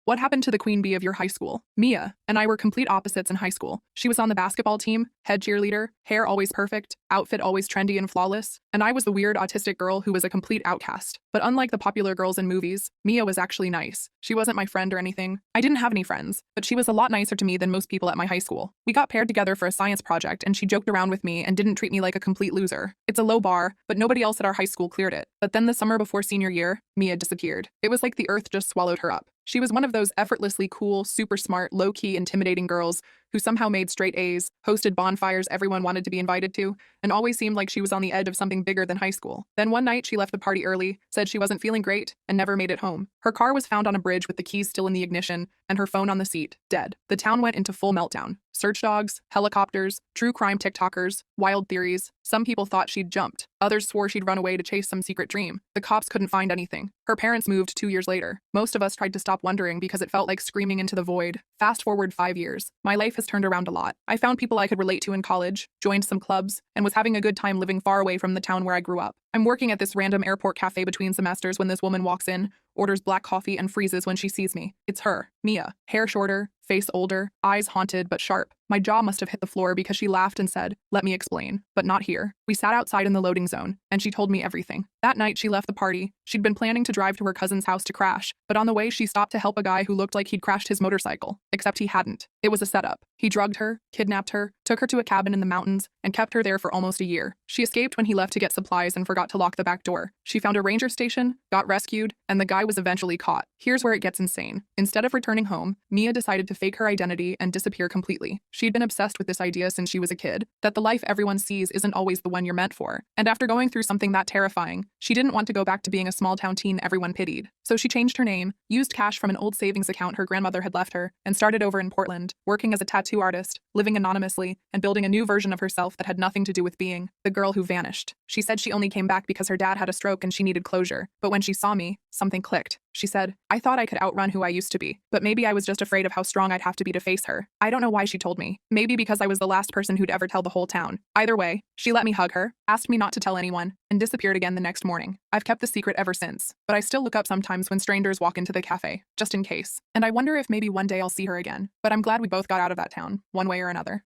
What happened to the queen bee of your high school? Mia and I were complete opposites in high school. She was on the basketball team, head cheerleader, hair always perfect, outfit always trendy and flawless, and I was the weird autistic girl who was a complete outcast. But unlike the popular girls in movies, Mia was actually nice. She wasn't my friend or anything. I didn't have any friends, but she was a lot nicer to me than most people at my high school. We got paired together for a science project and she joked around with me and didn't treat me like a complete loser. It's a low bar, but nobody else at our high school cleared it. But then the summer before senior year, Mia disappeared. It was like the earth just swallowed her up. She was one of those effortlessly cool, super smart, low-key, intimidating girls who somehow made straight A's, hosted bonfires everyone wanted to be invited to, and always seemed like she was on the edge of something bigger than high school. Then one night she left the party early, said she wasn't feeling great, and never made it home. Her car was found on a bridge with the keys still in the ignition, and her phone on the seat, dead. The town went into full meltdown. Search dogs, helicopters, true crime TikTokers, wild theories. Some people thought she'd jumped. Others swore she'd run away to chase some secret dream. The cops couldn't find anything. Her parents moved 2 years later. Most of us tried to stop wondering because it felt like screaming into the void. Fast forward 5 years. My life has turned around a lot. I found people I could relate to in college, joined some clubs, and was having a good time living far away from the town where I grew up. I'm working at this random airport cafe between semesters when this woman walks in, orders black coffee, and freezes when she sees me. It's her, Mia. Hair shorter, face older, eyes haunted but sharp. My jaw must have hit the floor because she laughed and said, "Let me explain." But not here. We sat outside in the loading zone, and she told me everything. That night she left the party. She'd been planning to drive to her cousin's house to crash, but on the way she stopped to help a guy who looked like he'd crashed his motorcycle. Except he hadn't. It was a setup. He drugged her, kidnapped her, took her to a cabin in the mountains, and kept her there for almost a year. She escaped when he left to get supplies and forgot to lock the back door. She found a ranger station, got rescued, and the guy was eventually caught. Here's where it gets insane. Instead of returning home, Mia decided to fake her identity and disappear completely. She'd been obsessed with this idea since she was a kid, that the life everyone sees isn't always the one you're meant for. And after going through something that terrifying, she didn't want to go back to being a small-town teen everyone pitied. So she changed her name, used cash from an old savings account her grandmother had left her, and started over in Portland, working as a tattoo artist, living anonymously, and building a new version of herself that had nothing to do with being the girl who vanished. She said she only came back because her dad had a stroke and she needed closure. But when she saw me, something clicked. She said, "I thought I could outrun who I used to be, but maybe I was just afraid of how strong I'd have to be to face her." I don't know why she told me. Maybe because I was the last person who'd ever tell the whole town. Either way, she let me hug her, asked me not to tell anyone, and disappeared again the next morning. I've kept the secret ever since, but I still look up sometimes when strangers walk into the cafe, just in case. And I wonder if maybe one day I'll see her again. But I'm glad we both got out of that town, one way or another.